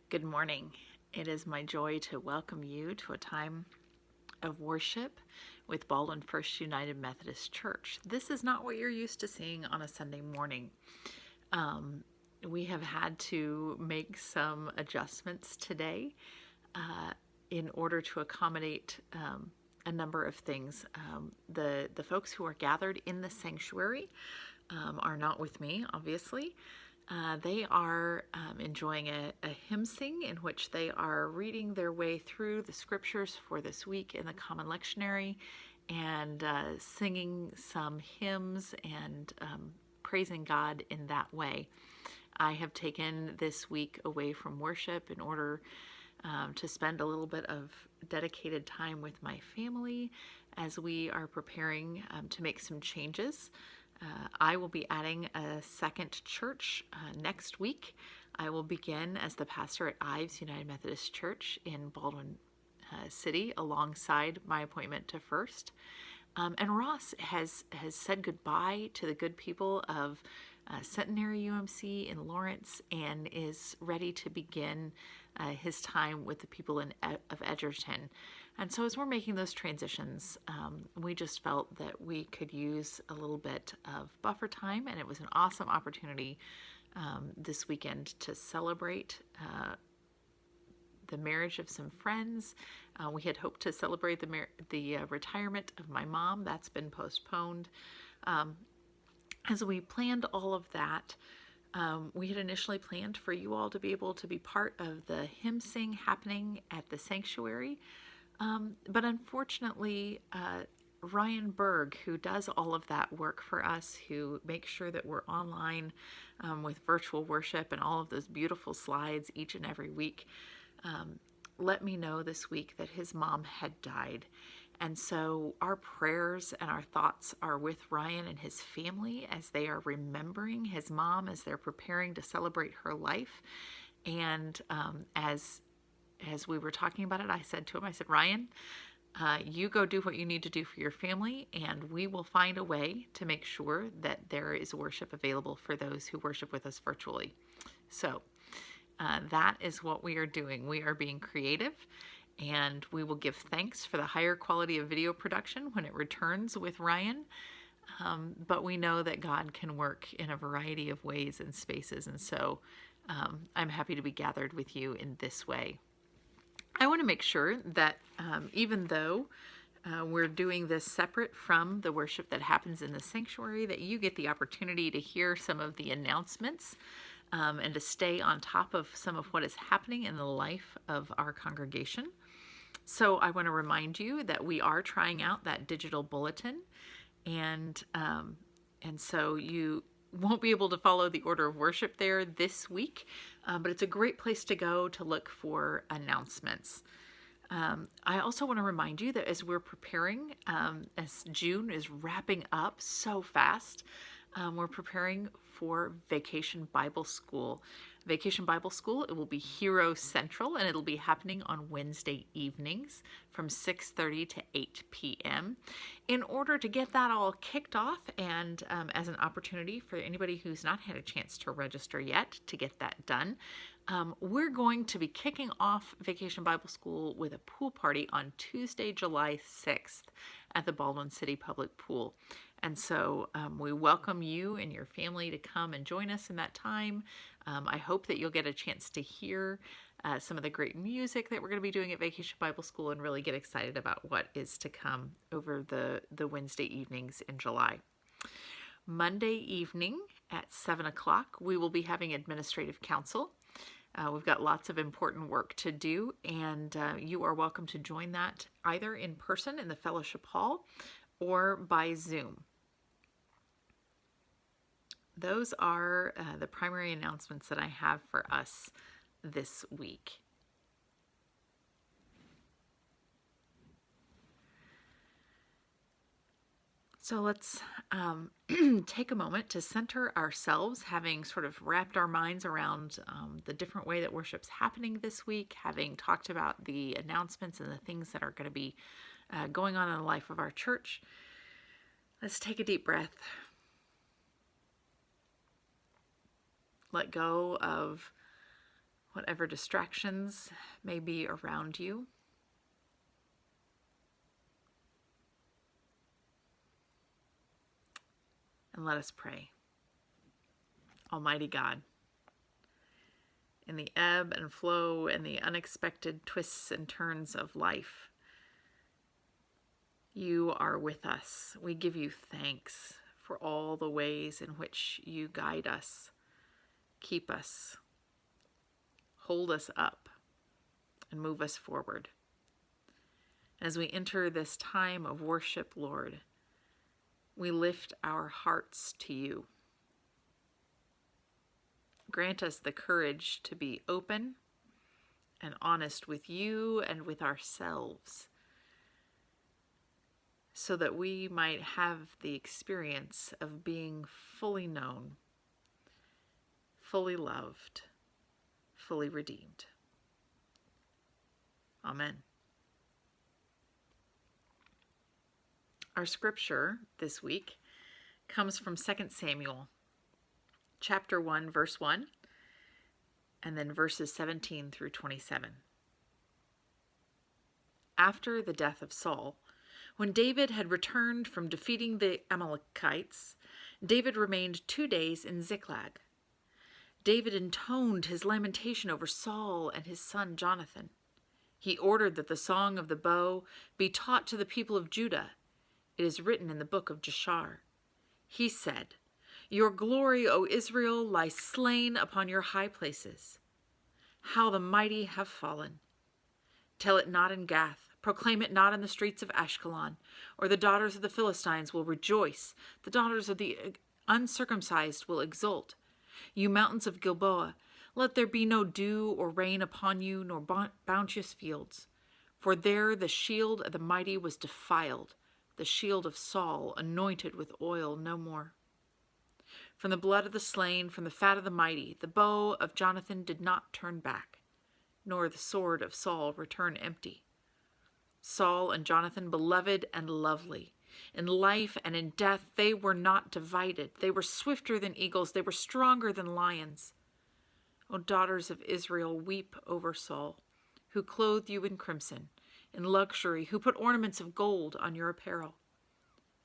Good morning. It is my joy to welcome you to a time of worship with Baldwin First United Methodist Church. This is not what you're used to seeing on a Sunday morning. We have had to make some adjustments today in order to accommodate a number of things. The folks who are gathered in the sanctuary are not with me, obviously. They are enjoying a hymn sing in which they are reading their way through the scriptures for this week in the Common Lectionary and singing some hymns and praising God in that way. I have taken this week away from worship in order to spend a little bit of dedicated time with my family as we are preparing to make some changes. I will be adding a second church next week. I will begin as the pastor at Ives United Methodist Church in Baldwin City alongside my appointment to First. And Ross has said goodbye to the good people of Centenary UMC in Lawrence and is ready to begin his time with the people of Edgerton. And so as we're making those transitions, we just felt that we could use a little bit of buffer time, and it was an awesome opportunity this weekend to celebrate the marriage of some friends. We had hoped to celebrate the retirement of my mom. That's been postponed. As we planned all of that, we had initially planned for you all to be able to be part of the hymn sing happening at the sanctuary. But unfortunately, Ryan Berg, who does all of that work for us, who makes sure that we're online with virtual worship and all of those beautiful slides each and every week, let me know this week that his mom had died. And so our prayers and our thoughts are with Ryan and his family as they are remembering his mom, as they're preparing to celebrate her life. And as we were talking about it, I said to him, Ryan, you go do what you need to do for your family, and we will find a way to make sure that there is worship available for those who worship with us virtually. So that is what we are doing. We are being creative, and we will give thanks for the higher quality of video production when it returns with Ryan. But we know that God can work in a variety of ways and spaces, and so I'm happy to be gathered with you in this way. I want to make sure that even though we're doing this separate from the worship that happens in the sanctuary, that you get the opportunity to hear some of the announcements and to stay on top of some of what is happening in the life of our congregation. So I want to remind you that we are trying out that digital bulletin, and so you won't be able to follow the order of worship there this week, but it's a great place to go to look for announcements. I also want to remind you that as we're preparing, as June is wrapping up so fast, we're preparing for Vacation Bible School. Vacation Bible School, it will be Hero Central, and it'll be happening on Wednesday evenings from 6:30 to 8 p.m. In order to get that all kicked off, and as an opportunity for anybody who's not had a chance to register yet to get that done, we're going to be kicking off Vacation Bible School with a pool party on Tuesday, July 6th at the Baldwin City Public Pool. And so we welcome you and your family to come and join us in that time. I hope that you'll get a chance to hear some of the great music that we're going to be doing at Vacation Bible School and really get excited about what is to come over the Wednesday evenings in July. Monday evening at 7 o'clock, we will be having administrative council. We've got lots of important work to do, and you are welcome to join that either in person in the fellowship hall or by Zoom. Those are the primary announcements that I have for us this week. So let's take a moment to center ourselves, having sort of wrapped our minds around the different way that worship's happening this week, having talked about the announcements and the things that are going to be going on in the life of our church. Let's take a deep breath. Let go of whatever distractions may be around you. And let us pray. Almighty God, in the ebb and flow and the unexpected twists and turns of life, you are with us. We give you thanks for all the ways in which you guide us, keep us, hold us up, and move us forward. As we enter this time of worship, Lord, we lift our hearts to you. Grant us the courage to be open and honest with you and with ourselves, so that we might have the experience of being fully known, fully loved, fully redeemed. Amen. Our scripture this week comes from 2 Samuel, chapter 1, verse 1, and then verses 17 through 27. After the death of Saul, when David had returned from defeating the Amalekites, David remained 2 days in Ziklag. David intoned his lamentation over Saul and his son Jonathan. He ordered that the song of the bow be taught to the people of Judah. It is written in the book of Jashar. He said, "Your glory, O Israel, lies slain upon your high places. How the mighty have fallen. Tell it not in Gath, proclaim it not in the streets of Ashkelon, or the daughters of the Philistines will rejoice, the daughters of the uncircumcised will exult. You mountains of Gilboa, let there be no dew or rain upon you, nor bounteous fields. For there the shield of the mighty was defiled, the shield of Saul anointed with oil no more. From the blood of the slain, from the fat of the mighty, the bow of Jonathan did not turn back, nor the sword of Saul return empty. Saul and Jonathan, beloved and lovely. In life and in death they were not divided. They were swifter than eagles. They were stronger than lions. O daughters of Israel, weep over Saul, who clothed you in crimson, in luxury, who put ornaments of gold on your apparel.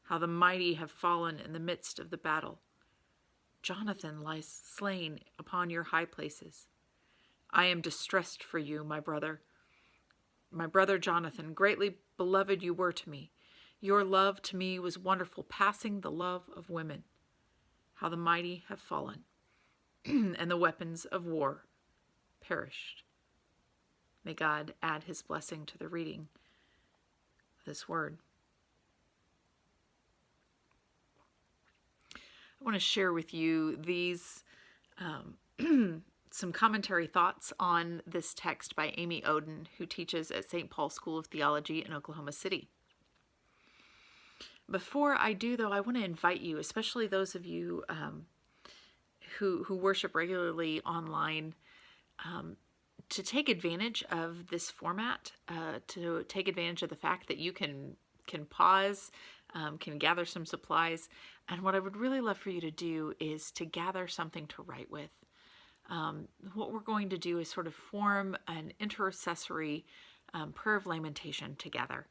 How the mighty have fallen in the midst of the battle. Jonathan lies slain upon your high places. I am distressed for you, my brother. My brother Jonathan, greatly beloved you were to me. Your love to me was wonderful, passing the love of women. How the mighty have fallen, and the weapons of war perished. May God add his blessing to the reading of this word. I want to share with you these some commentary thoughts on this text by Amy Oden, who teaches at St. Paul School of Theology in Oklahoma City. Before I do, though, I want to invite you, especially those of you who worship regularly online, to take advantage of this format, to take advantage of the fact that you can pause, can gather some supplies. And what I would really love for you to do is to gather something to write with. What we're going to do is sort of form an intercessory prayer of lamentation together.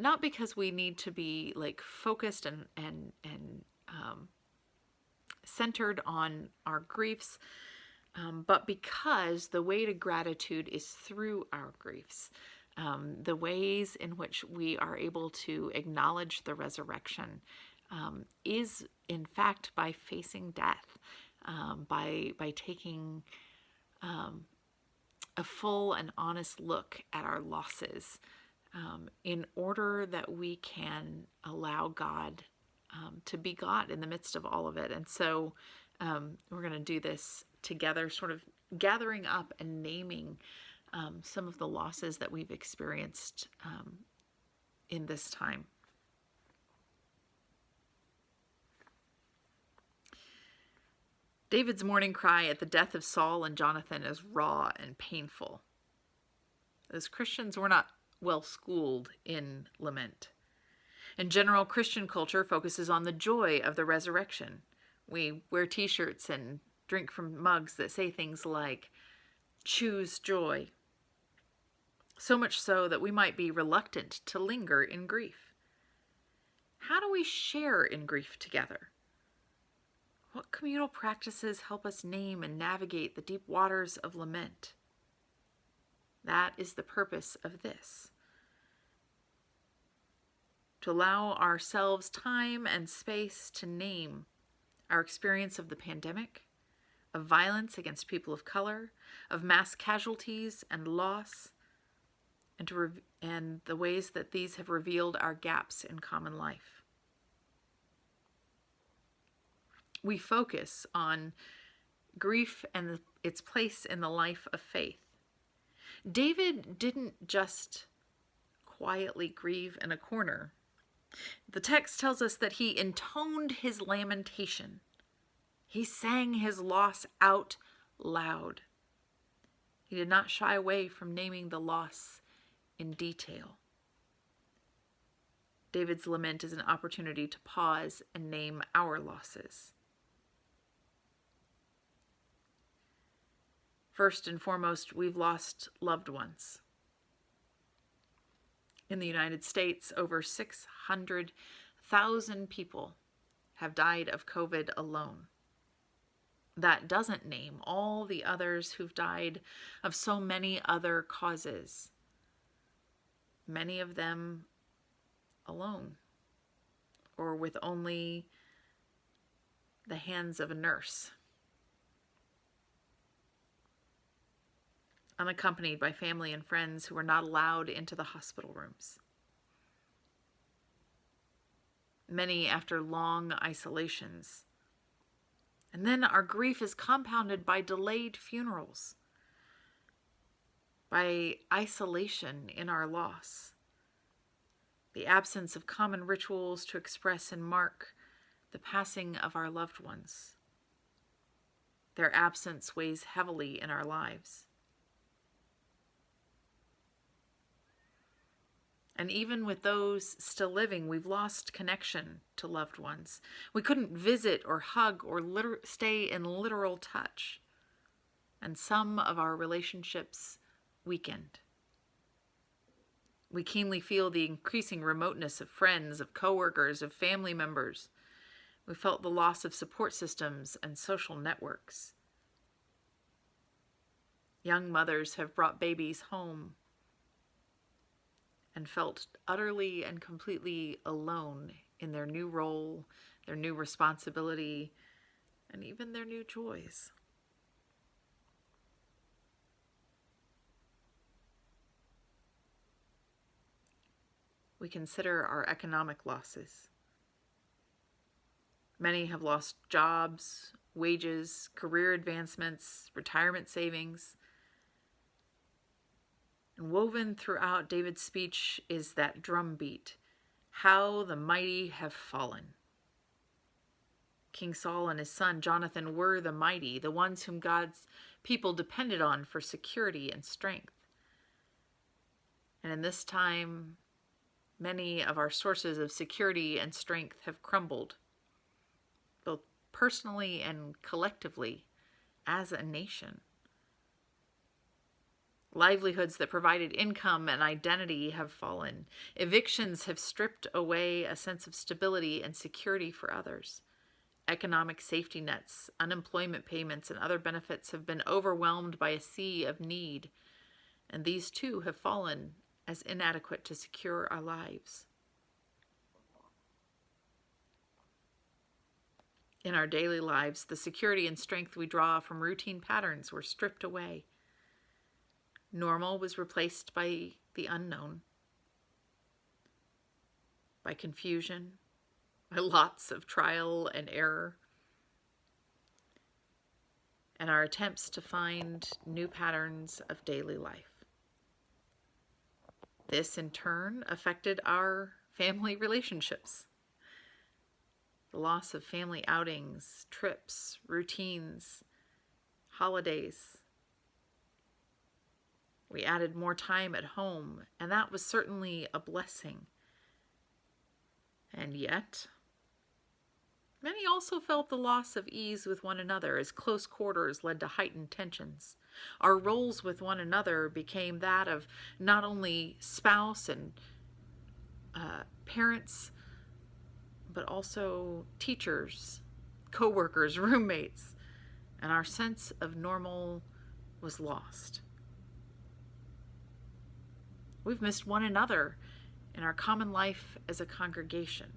Not because we need to be like focused and centered on our griefs, but because the way to gratitude is through our griefs. The ways in which we are able to acknowledge the resurrection is, in fact, by facing death, by taking a full and honest look at our losses, in order that we can allow God to be God in the midst of all of it. And so we're going to do this together, sort of gathering up and naming some of the losses that we've experienced in this time. David's mourning cry at the death of Saul and Jonathan is raw and painful. As Christians, we're not well schooled in lament. In general, Christian culture focuses on the joy of the resurrection. We wear t-shirts and drink from mugs that say things like, choose joy. So much so that we might be reluctant to linger in grief. How do we share in grief together? What communal practices help us name and navigate the deep waters of lament? That is the purpose of this. To allow ourselves time and space to name our experience of the pandemic, of violence against people of color, of mass casualties and loss, and the ways that these have revealed our gaps in common life. We focus on grief and its place in the life of faith. David didn't just quietly grieve in a corner. The text tells us that he intoned his lamentation. He sang his loss out loud. He did not shy away from naming the loss in detail. David's lament is an opportunity to pause and name our losses. First and foremost, we've lost loved ones. In the United States, over 600,000 people have died of COVID alone. That doesn't name all the others who've died of so many other causes, many of them alone or with only the hands of a nurse, unaccompanied by family and friends who were not allowed into the hospital rooms. Many after long isolations. And then our grief is compounded by delayed funerals, by isolation in our loss, the absence of common rituals to express and mark the passing of our loved ones. Their absence weighs heavily in our lives. And even with those still living, we've lost connection to loved ones. We couldn't visit or hug or stay in literal touch. And some of our relationships weakened. We keenly feel the increasing remoteness of friends, of coworkers, of family members. We felt the loss of support systems and social networks. Young mothers have brought babies home and felt utterly and completely alone in their new role, their new responsibility, and even their new joys. We consider our economic losses. Many have lost jobs, wages, career advancements, retirement savings. And woven throughout David's speech is that drumbeat, how the mighty have fallen. King Saul and his son Jonathan were the mighty, the ones whom God's people depended on for security and strength. And in this time, many of our sources of security and strength have crumbled, both personally and collectively as a nation. Livelihoods that provided income and identity have fallen. Evictions have stripped away a sense of stability and security for others. Economic safety nets, unemployment payments, and other benefits have been overwhelmed by a sea of need, and these too have fallen as inadequate to secure our lives. In our daily lives, the security and strength we draw from routine patterns were stripped away. Normal was replaced by the unknown, by confusion, by lots of trial and error, and our attempts to find new patterns of daily life. This, in turn, affected our family relationships. The loss of family outings, trips, routines, holidays. We added more time at home, and that was certainly a blessing. And yet, Many also felt the loss of ease with one another as close quarters led to heightened tensions. Our roles with one another became that of not only spouse and parents, but also teachers, co-workers, roommates, and our sense of normal was lost. We've missed one another in our common life as a congregation.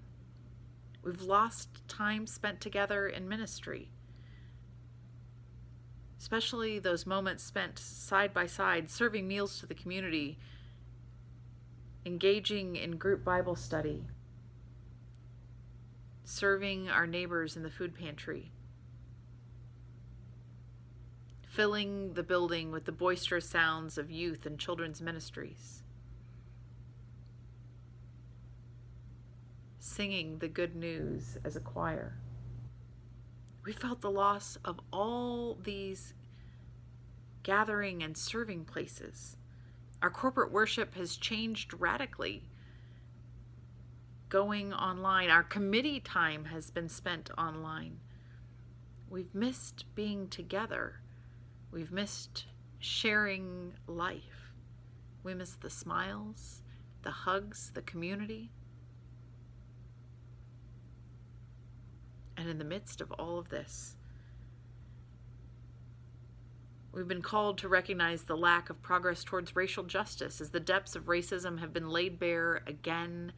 We've lost time spent together in ministry, especially those moments spent side by side, serving meals to the community, engaging in group Bible study, serving our neighbors in the food pantry, filling the building with the boisterous sounds of youth and children's ministries, singing the good news as a choir. We felt the loss of all these gathering and serving places. Our corporate worship has changed radically, going online. Our committee time has been spent online. We've missed being together. We've missed sharing life. We miss the smiles, the hugs, the community. And in the midst of all of this, we've been called to recognize the lack of progress towards racial justice as the depths of racism have been laid bare again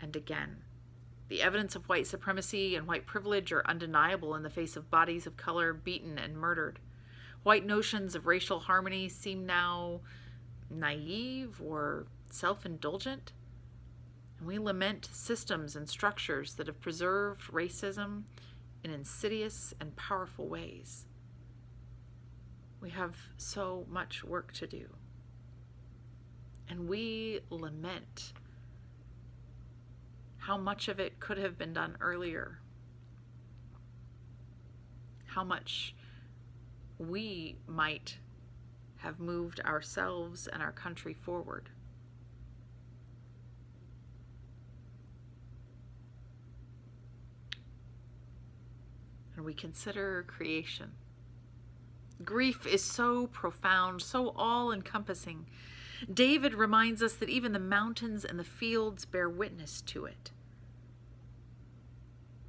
and again. The evidence of white supremacy and white privilege are undeniable in the face of bodies of color beaten and murdered. White notions of racial harmony seem now naive or self-indulgent. And we lament systems and structures that have preserved racism in insidious and powerful ways. We have so much work to do. And we lament how much of it could have been done earlier. How much we might have moved ourselves and our country forward. And we consider creation. Grief is so profound, so all-encompassing. David reminds us that even the mountains and the fields bear witness to it.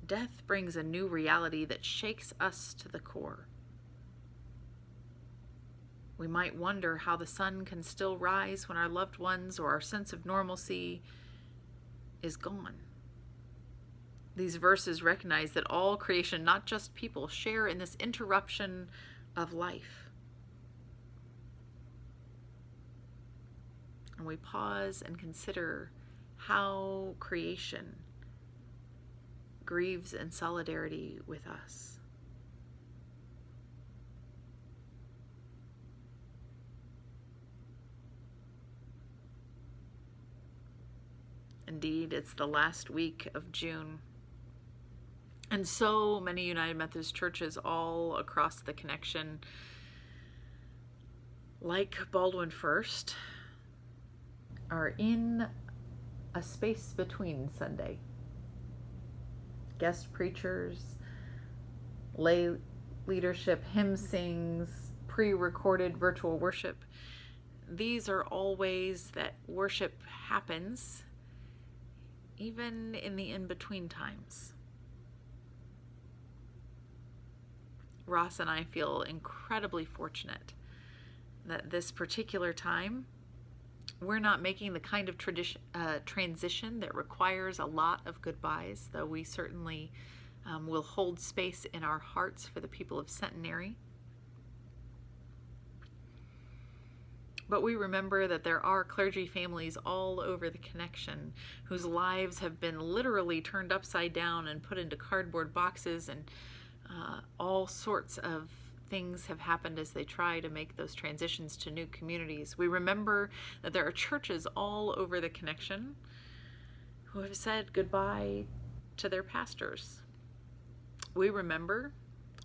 Death brings a new reality that shakes us to the core. We might wonder how the sun can still rise when our loved ones or our sense of normalcy is gone. These verses recognize that all creation, not just people, share in this interruption of life. And we pause and consider how creation grieves in solidarity with us. Indeed, it's the last week of June. And so many United Methodist churches all across the connection, like Baldwin First, are in a space between Sunday. Guest preachers, lay leadership, hymn sings, pre-recorded virtual worship. These are all ways that worship happens, even in the in-between times. Ross and I feel incredibly fortunate that this particular time, we're not making the kind of transition that requires a lot of goodbyes, though we certainly will hold space in our hearts for the people of Centenary. But we remember that there are clergy families all over the connection whose lives have been literally turned upside down and put into cardboard boxes, and all sorts of things have happened as they try to make those transitions to new communities. We remember that there are churches all over the connection who have said goodbye to their pastors. We remember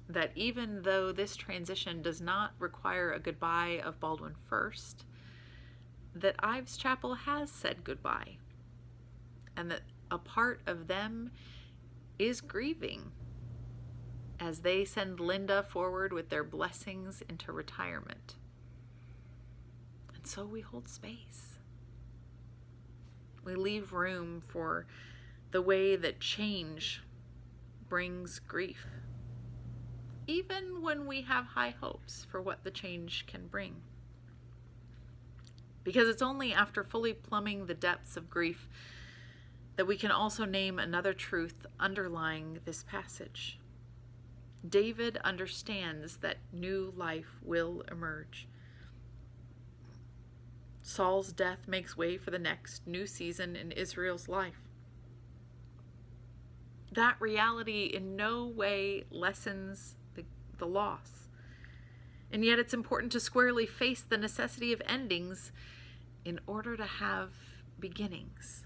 that even though this transition does not require a goodbye of Baldwin First, that Ives Chapel has said goodbye, and that a part of them is grieving as they send Linda forward with their blessings into retirement. And so we hold space. We leave room for the way that change brings grief, even when we have high hopes for what the change can bring. Because it's only after fully plumbing the depths of grief that we can also name another truth underlying this passage. David understands that new life will emerge. Saul's death makes way for the next new season in Israel's life. That reality in no way lessens the loss. And yet it's important to squarely face the necessity of endings in order to have beginnings.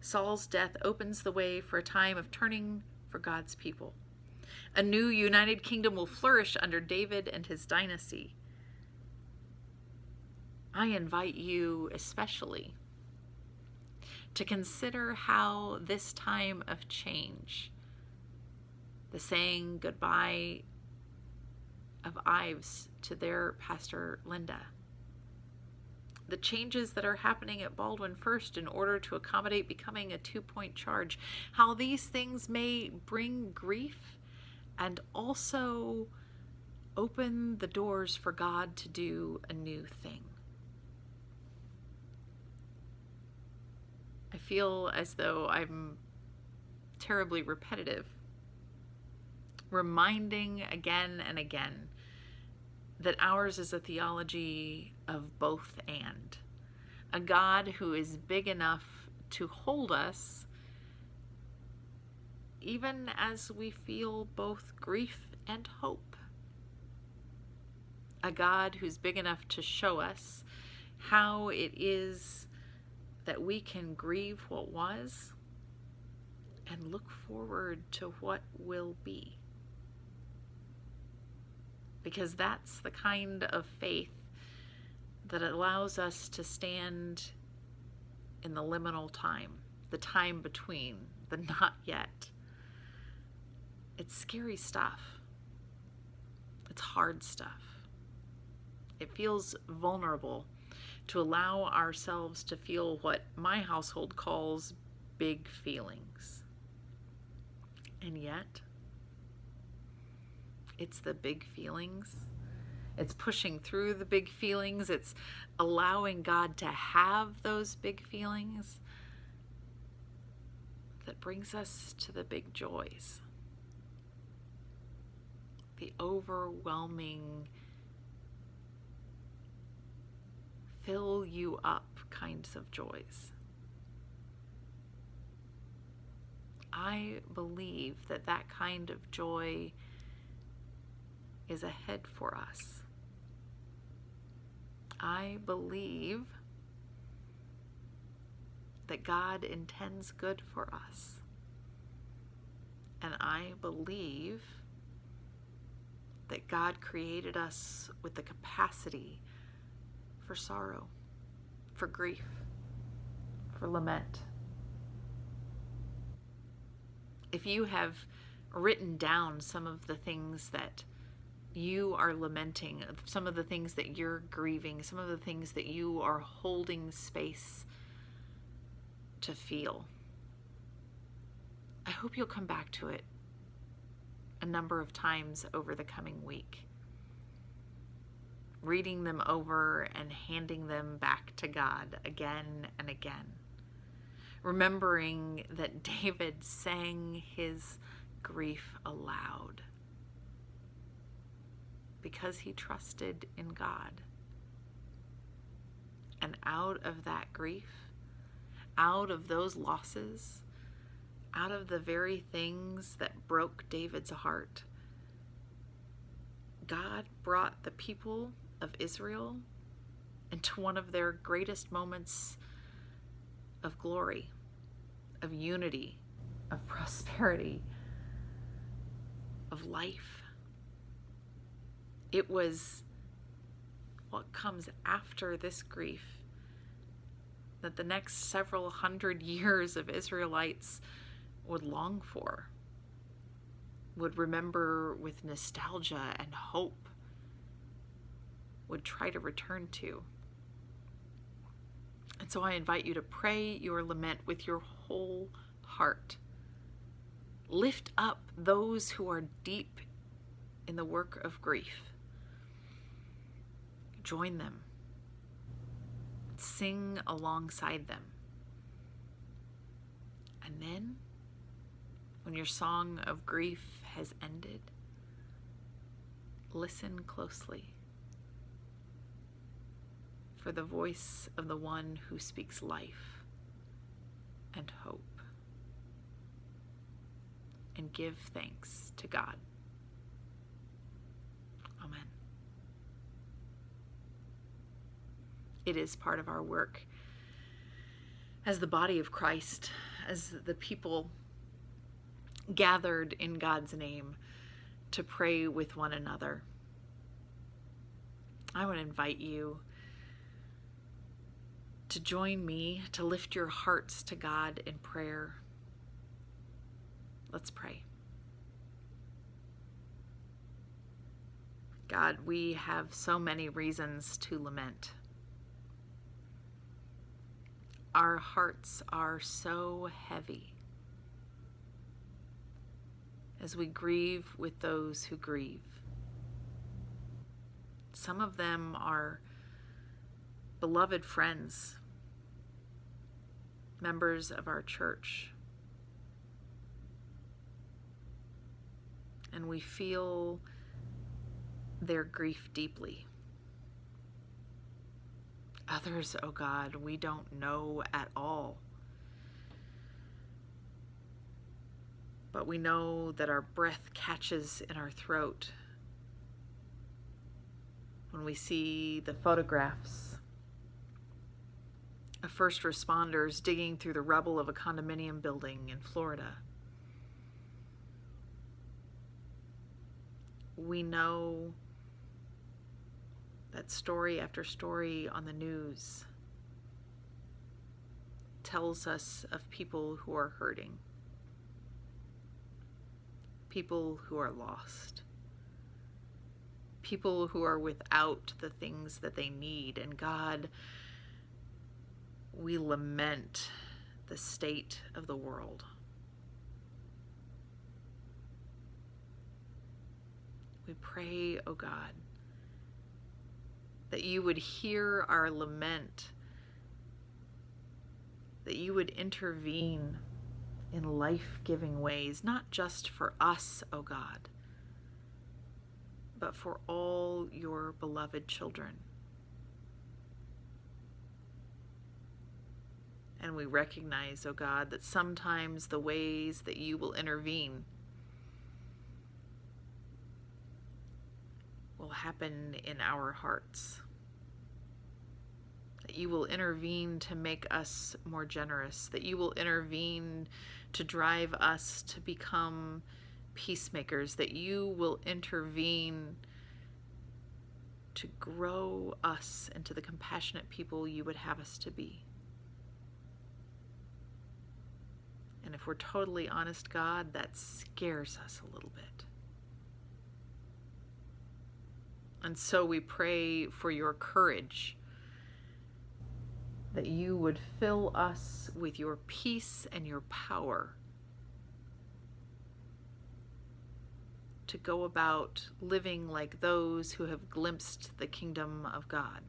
Saul's death opens the way for a time of turning for God's people. A new united kingdom will flourish under David and his dynasty. I invite you especially to consider how this time of change, the saying goodbye of Ives to their pastor Linda, the changes that are happening at Baldwin First in order to accommodate becoming a 2-point charge, how these things may bring grief and also open the doors for God to do a new thing. I feel as though I'm terribly repetitive, reminding again and again that ours is a theology of both and. A God who is big enough to hold us even as we feel both grief and hope. A God who's big enough to show us how it is that we can grieve what was and look forward to what will be. Because that's the kind of faith that allows us to stand in the liminal time, the time between, the not yet. It's scary stuff. It's hard stuff. It feels vulnerable to allow ourselves to feel what my household calls big feelings. And yet, it's the big feelings. It's pushing through the big feelings. It's allowing God to have those big feelings that brings us to the big joys. The overwhelming, fill you up kinds of joys. I believe that that kind of joy is ahead for us. I believe that God intends good for us. And I believe that God created us with the capacity for sorrow, for grief, for lament. If you have written down some of the things that you are lamenting, some of the things that you're grieving, some of the things that you are holding space to feel, I hope you'll come back to it a number of times over the coming week, reading them over and handing them back to God again and again, remembering that David sang his grief aloud because he trusted in God. And out of that grief, out of those losses, out of the very things that broke David's heart, God brought the people of Israel into one of their greatest moments of glory, of unity, of prosperity, of life. It was what comes after this grief that the next several hundred years of Israelites would long for, would remember with nostalgia and hope, would try to return to. And so I invite you to pray your lament with your whole heart. Lift up those who are deep in the work of grief. Join them. Sing alongside them. And then, when your song of grief has ended, listen closely for the voice of the one who speaks life and hope. And give thanks to God. Amen. It is part of our work as the body of Christ, as the people gathered in God's name, to pray with one another. I would invite you to join me, to lift your hearts to God in prayer. Let's pray. God, we have so many reasons to lament. Our hearts are so heavy as we grieve with those who grieve. Some of them are beloved friends, members of our church, and we feel their grief deeply. Others, oh God, we don't know at all. But we know that our breath catches in our throat when we see the photographs of first responders digging through the rubble of a condominium building in Florida. We know that story after story on the news tells us of people who are hurting, people who are lost, people who are without the things that they need. And God, we lament the state of the world. We pray, oh God, that you would hear our lament, that you would intervene in life-giving ways, not just for us, oh God, but for all your beloved children. And we recognize, oh God, that sometimes the ways that you will intervene will happen in our hearts. That you will intervene to make us more generous, that you will intervene to drive us to become peacemakers, that you will intervene to grow us into the compassionate people you would have us to be. And if we're totally honest, God, that scares us a little bit. And so we pray for your courage, that you would fill us with your peace and your power to go about living like those who have glimpsed the kingdom of God.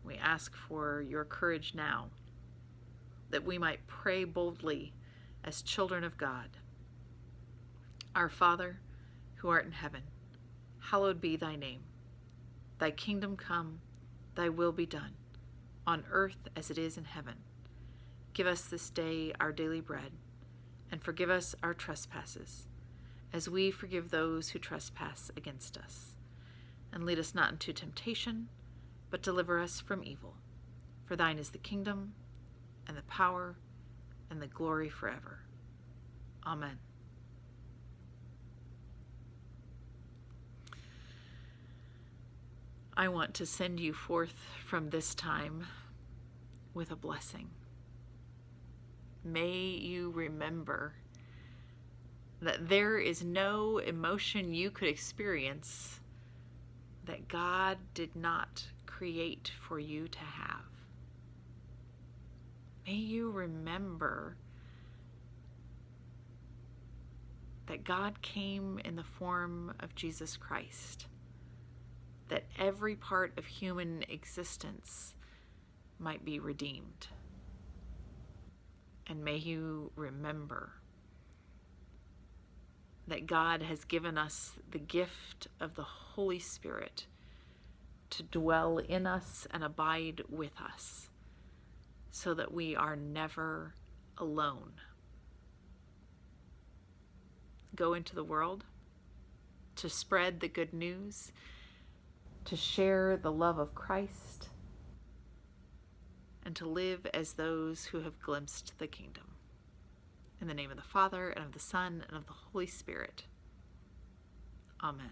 We ask for your courage now, that we might pray boldly as children of God. Our Father, who art in heaven, hallowed be thy name. Thy kingdom come, thy will be done, on earth as it is in heaven. Give us this day our daily bread, and forgive us our trespasses, as we forgive those who trespass against us. And lead us not into temptation, but deliver us from evil. For thine is the kingdom, and the power, and the glory forever. Amen. I want to send you forth from this time with a blessing. May you remember that there is no emotion you could experience that God did not create for you to have. May you remember that God came in the form of Jesus Christ, that every part of human existence might be redeemed. And may you remember that God has given us the gift of the Holy Spirit to dwell in us and abide with us, so that we are never alone. Go into the world to spread the good news, to share the love of Christ, and to live as those who have glimpsed the kingdom. In the name of the Father, and of the Son, and of the Holy Spirit. Amen.